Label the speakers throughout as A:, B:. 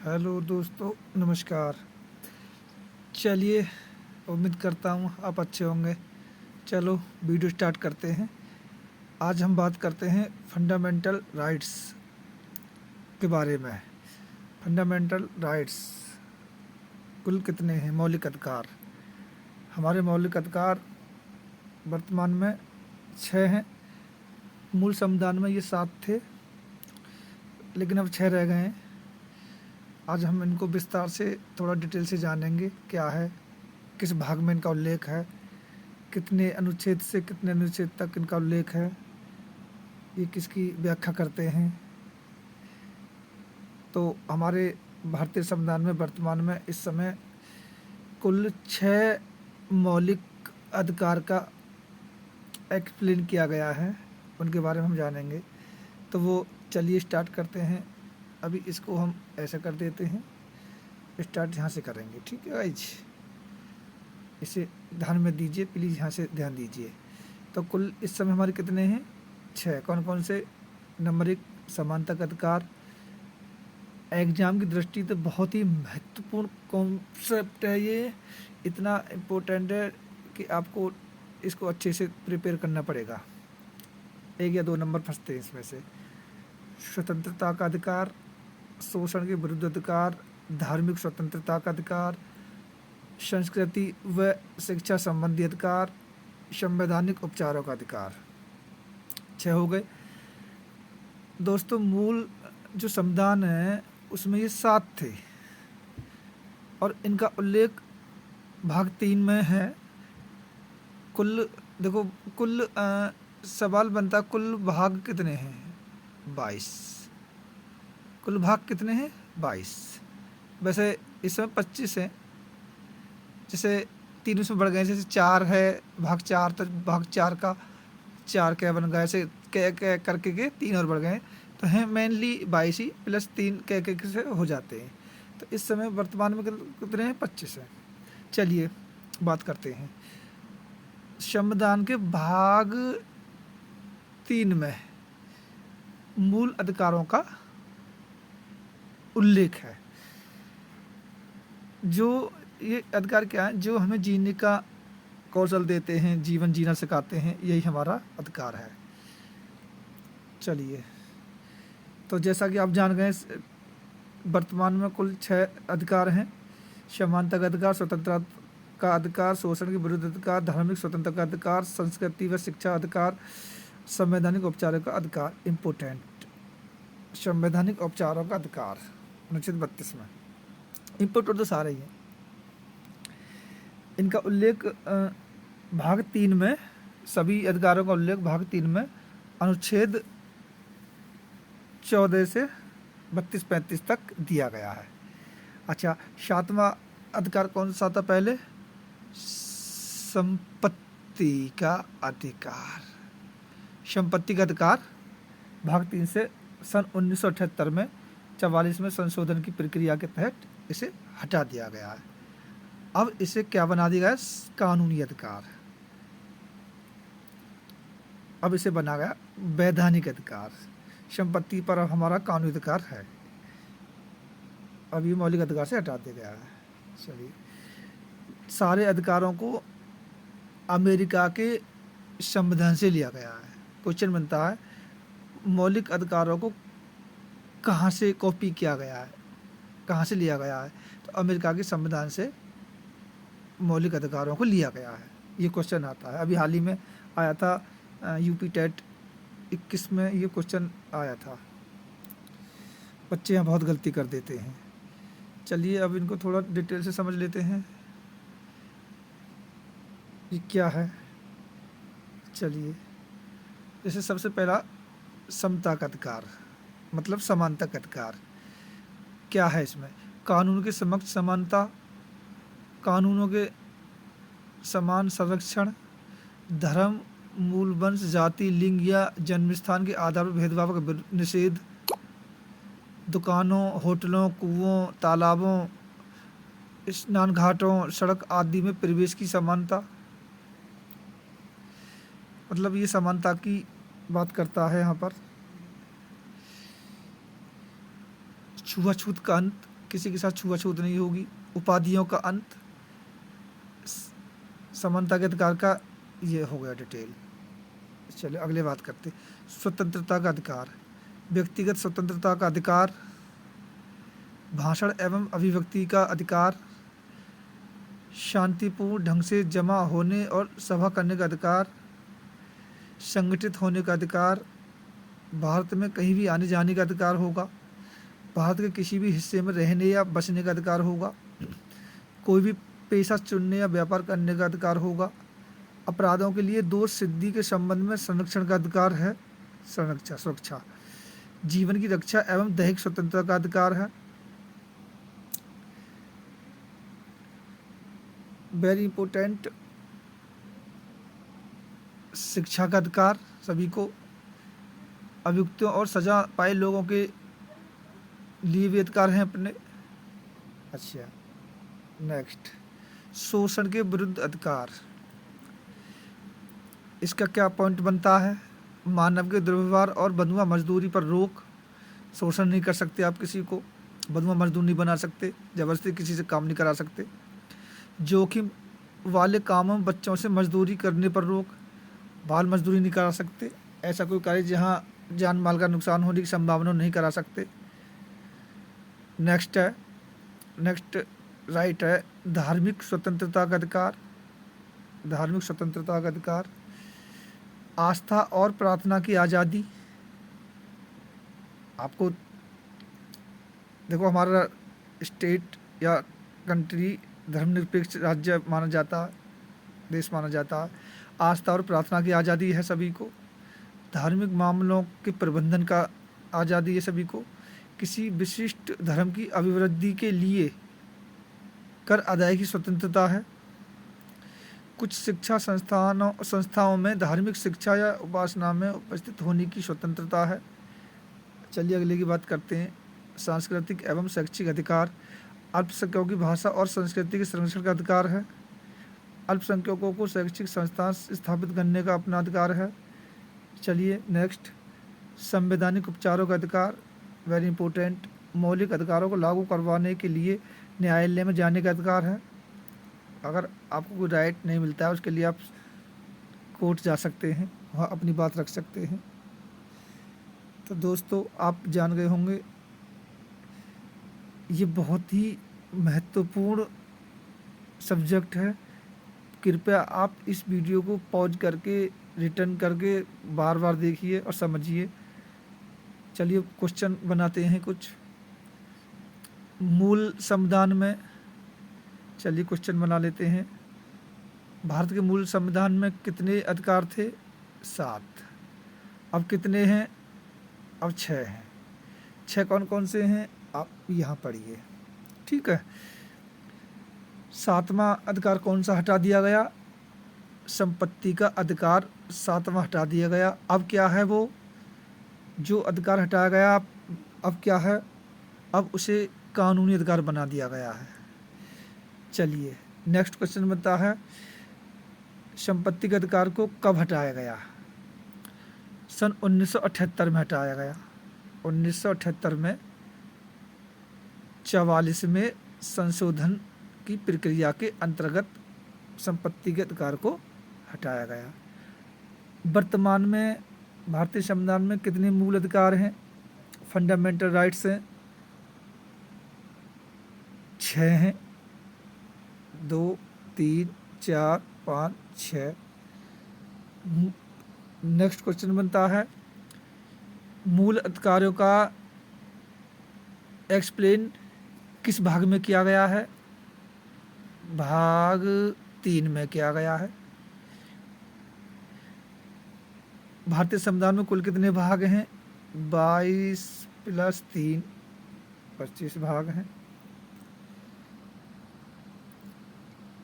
A: Hello दोस्तों, नमस्कार। चलिए, उम्मीद करता हूँ आप अच्छे होंगे। चलो वीडियो स्टार्ट करते हैं। आज हम बात करते हैं फंडामेंटल राइट्स के बारे में। फंडामेंटल राइट्स कुल कितने हैं? मौलिक अधिकार। हमारे मौलिक अधिकार वर्तमान में 6 हैं। मूल संविधान में ये 7 थे, लेकिन अब 6 रह गए हैं। आज हम इनको विस्तार से थोड़ा डिटेल से जानेंगे, क्या है, किस भाग में इनका उल्लेख है, कितने अनुच्छेद से कितने अनुच्छेद तक इनका उल्लेख है, ये किसकी व्याख्या करते हैं। तो हमारे भारतीय संविधान में वर्तमान में इस समय कुल 6 मौलिक अधिकार का एक्सप्लेन किया गया है, उनके बारे में हम जानेंगे। तो वो चलिए स्टार्ट करते हैं। अभी इसको हम ऐसा कर देते हैं, स्टार्ट यहाँ से करेंगे, ठीक है गाइज। इसे ध्यान में दीजिए प्लीज़, यहाँ से ध्यान दीजिए। तो कुल इस समय हमारे कितने हैं? 6। कौन कौन से? नंबर 1, समानता का अधिकार। एग्ज़ाम की दृष्टि से बहुत ही महत्वपूर्ण कॉन्सेप्ट है ये। इतना इम्पोर्टेंट है कि आपको इसको अच्छे से प्रिपेयर करना पड़ेगा। 1 या 2 नंबर फंसते हैं इसमें से। स्वतंत्रता का अधिकार, शोषण के विरुद्ध अधिकार, धार्मिक स्वतंत्रता का अधिकार, संस्कृति व शिक्षा संबंधी अधिकार, संवैधानिक उपचारों का अधिकार। 6 हो गए दोस्तों। मूल जो संविधान है उसमें ये 7 थे और इनका उल्लेख भाग 3 में है। कुल देखो, कुल सवाल बनता, कुल भाग कितने हैं? 22। कुल भाग कितने हैं? 22। वैसे इसमें 25 हैं, जैसे 3 उसमें बढ़ गए, जैसे 4 है भाग 4, तो भाग 4 का 4 क्या बन गया, ऐसे कै करके के 3 और बढ़ गए, तो हैं मेनली 22 ही, प्लस 3 कै से हो जाते हैं। तो इस समय वर्तमान में कितने हैं? 25 हैं। चलिए बात करते हैं। संविधान के भाग 3 में मूल अधिकारों का उल्लेख है। जो ये अधिकार क्या है? जो हमें जीने का कौशल देते हैं, जीवन जीना सिखाते हैं, यही हमारा अधिकार है। चलिए, तो जैसा कि आप जान गए, वर्तमान में कुल 6 अधिकार हैं। समानता का अधिकार, स्वतंत्रता का अधिकार, शोषण के विरुद्ध अधिकार, धार्मिक स्वतंत्रता का अधिकार, संस्कृति व शिक्षा अधिकार, संवैधानिक उपचारों का अधिकार। इम्पोर्टेंट, संवैधानिक उपचारों का अधिकार अनुच्छेद 32 में। इम्पोर्टेंट तो सारे ही हैं। इनका उल्लेख भाग 3 में, सभी अधिकारों का उल्लेख भाग 3 में अनुच्छेद 14 से 32-35 तक दिया गया है। अच्छा, 7वां अधिकार कौन सा था पहले? संपत्ति का अधिकार। संपत्ति का अधिकार भाग 3 से सन 1978 में 44 में संशोधन की प्रक्रिया के तहत इसे हटा दिया गया है। अब इसे क्या बना दिया गया? कानूनी अधिकार। अब इसे बना गया वैधानिक अधिकार। संपत्ति पर अब हमारा कानूनी अधिकार है, अब ये मौलिक अधिकार से हटा दिया गया है। चलिए, सारे अधिकारों को अमेरिका के संविधान से लिया गया है। क्वेश्चन बनता है, मौलिक अधिकारों को कहाँ से कॉपी किया गया है, कहाँ से लिया गया है? तो अमेरिका के संविधान से मौलिक अधिकारों को लिया गया है। ये क्वेश्चन आता है। अभी हाल ही में आया था, यूपी टेट 21 में ये क्वेश्चन आया था। बच्चे यहाँ बहुत गलती कर देते हैं। चलिए, अब इनको थोड़ा डिटेल से समझ लेते हैं, ये क्या है। चलिए, जैसे सबसे पहला समता का अधिकार, मतलब समानता का अधिकार। क्या है इसमें? कानून के समक्ष समानता, कानूनों के समान संरक्षण, धर्म, मूल वंश, जाति, लिंग या जन्मस्थान के आधार पर भेदभाव का निषेध, दुकानों, होटलों, कुओं, तालाबों, स्नान घाटों, सड़क आदि में प्रवेश की समानता। मतलब ये समानता की बात करता है यहाँ पर। छुआछूत का अंत किसी के साथ छुआछूत नहीं होगी, उपाधियों का अंत, समानता के अधिकार का, ये हो गया डिटेल। चलिए अगले बात करते, स्वतंत्रता का अधिकार, व्यक्तिगत स्वतंत्रता का अधिकार, भाषण एवं अभिव्यक्ति का अधिकार, शांतिपूर्ण ढंग से जमा होने और सभा करने का अधिकार, संगठित होने का अधिकार, भारत में कहीं भी आने जाने का अधिकार होगा, भारत के किसी भी हिस्से में रहने या बसने का अधिकार होगा, कोई भी पेशा चुनने या व्यापार करने का अधिकार होगा, अपराधों के लिए दोष सिद्धि के संबंध में संरक्षण का अधिकार है, सुरक्षा, जीवन की रक्षा एवं दैहिक स्वतंत्रता का अधिकार है। वेरी इंपॉर्टेंट, शिक्षा का अधिकार सभी को, अभियुक्तों और सजा पाए लोगों के लिए भी अधिकार हैं अपने। अच्छा नेक्स्ट, शोषण के विरुद्ध अधिकार, इसका क्या पॉइंट बनता है, मानव के दुर्व्यवहार और बंधुआ मजदूरी पर रोक, शोषण नहीं कर सकते आप किसी को, बंधुआ मजदूर नहीं बना सकते, जबरदस्ती किसी से काम नहीं करा सकते, जोखिम वाले कामों में बच्चों से मजदूरी करने पर रोक, बाल मजदूरी नहीं करा सकते, ऐसा कोई कार्य जहां जान माल का नुकसान होने की संभावना नहीं करा सकते। नेक्स्ट राइट है, धार्मिक स्वतंत्रता का अधिकार, धार्मिक स्वतंत्रता का अधिकार, आस्था और प्रार्थना की आज़ादी। आपको देखो, हमारा स्टेट या कंट्री धर्मनिरपेक्ष राज्य माना जाता है, देश माना जाता है, आस्था और प्रार्थना की आज़ादी है सभी को, धार्मिक मामलों के प्रबंधन का आज़ादी है सभी को, किसी विशिष्ट धर्म की अभिवृद्धि के लिए कर अदायगी की स्वतंत्रता है, कुछ शिक्षा संस्थाओं में धार्मिक शिक्षा या उपासना में उपस्थित होने की स्वतंत्रता है। चलिए अगले की बात करते हैं, सांस्कृतिक एवं शैक्षिक अधिकार, अल्पसंख्यकों की भाषा और संस्कृति के संरक्षण का अधिकार है, अल्पसंख्यकों को शैक्षिक संस्थान स्थापित करने का अपना अधिकार है। चलिए नेक्स्ट, संवैधानिक उपचारों का अधिकार, वेरी इंपॉर्टेंट, मौलिक अधिकारों को लागू करवाने के लिए न्यायालय में जाने का अधिकार है, अगर आपको कोई राइट नहीं मिलता है उसके लिए आप कोर्ट जा सकते हैं, वहाँ अपनी बात रख सकते हैं। तो दोस्तों आप जान गए होंगे, ये बहुत ही महत्वपूर्ण सब्जेक्ट है, कृपया आप इस वीडियो को पॉज करके रिटर्न करके बार बार देखिए और समझिए। चलिए क्वेश्चन बनाते हैं कुछ, मूल संविधान में, चलिए क्वेश्चन बना लेते हैं, भारत के मूल संविधान में कितने अधिकार थे, 7, अब कितने हैं, अब 6 हैं, 6 कौन कौन से हैं आप यहाँ पढ़िए, ठीक है। 7वां अधिकार कौन सा हटा दिया गया, संपत्ति का अधिकार 7वां हटा दिया गया, अब क्या है वो जो अधिकार हटाया गया, अब क्या है, अब उसे कानूनी अधिकार बना दिया गया है। चलिए नेक्स्ट क्वेश्चन बनता है, संपत्ति के अधिकार को कब हटाया गया, सन 1978 में हटाया गया, 1978 में 44वें संशोधन की प्रक्रिया के अंतर्गत संपत्ति के अधिकार को हटाया गया। वर्तमान में भारतीय संविधान में कितने मूल अधिकार हैं, फंडामेंटल राइट्स हैं, 6 हैं, 2, 3, 4, 5, 6। नेक्स्ट क्वेश्चन बनता है, मूल अधिकारों का एक्सप्लेन किस भाग में किया गया है, भाग 3 में किया गया है। भारतीय संविधान में कुल कितने भाग हैं, 22 + 3 25 भाग हैं।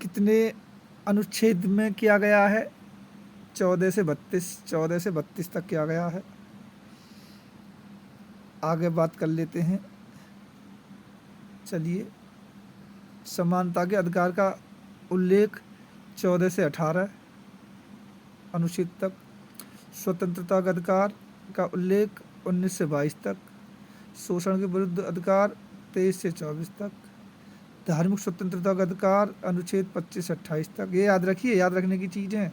A: कितने अनुच्छेद में किया गया है, 14 से 32 तक किया गया है। आगे बात कर लेते हैं, चलिए समानता के अधिकार का उल्लेख 14 से 18 अनुच्छेद तक, स्वतंत्रता का अधिकार का उल्लेख 19 से 22 तक, शोषण के विरुद्ध अधिकार 23 से 24 तक। धार्मिक स्वतंत्रता का अधिकार अनुच्छेद 25 से 28 तक। ये याद रखिए, याद रखने की चीज़ें।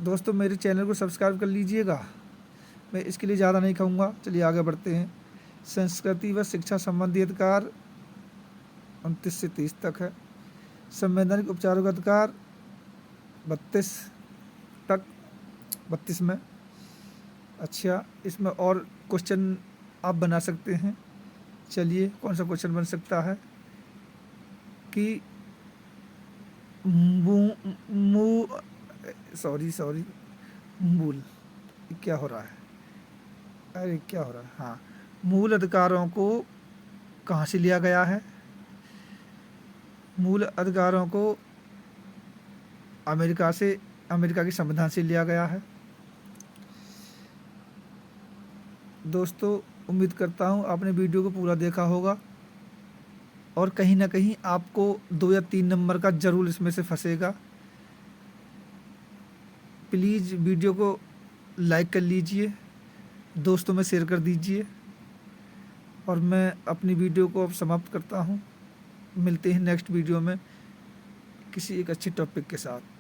A: दोस्तों मेरे चैनल को सब्सक्राइब कर लीजिएगा, मैं इसके लिए ज़्यादा नहीं कहूँगा। चलिए आगे बढ़ते हैं। संस्कृति व शिक्षा संबंधी अधिकार 29 से 30 तक है। संवैधानिक उपचारों का अधिकार 32 तक, 32 में। अच्छा, इसमें और क्वेश्चन आप बना सकते हैं। चलिए कौन सा क्वेश्चन बन सकता है कि मूल, क्या हो रहा है, अरे क्या हो रहा है, हाँ, मूल अधिकारों को कहाँ से लिया गया है? मूल अधिकारों को अमेरिका के संविधान से लिया गया है। दोस्तों उम्मीद करता हूँ आपने वीडियो को पूरा देखा होगा और कहीं ना कहीं आपको 2 या 3 नंबर का ज़रूर इसमें से फंसेगा। प्लीज़ वीडियो को लाइक कर लीजिए, दोस्तों में शेयर कर दीजिए और मैं अपनी वीडियो को अब समाप्त करता हूँ। मिलते हैं नेक्स्ट वीडियो में किसी एक अच्छे टॉपिक के साथ।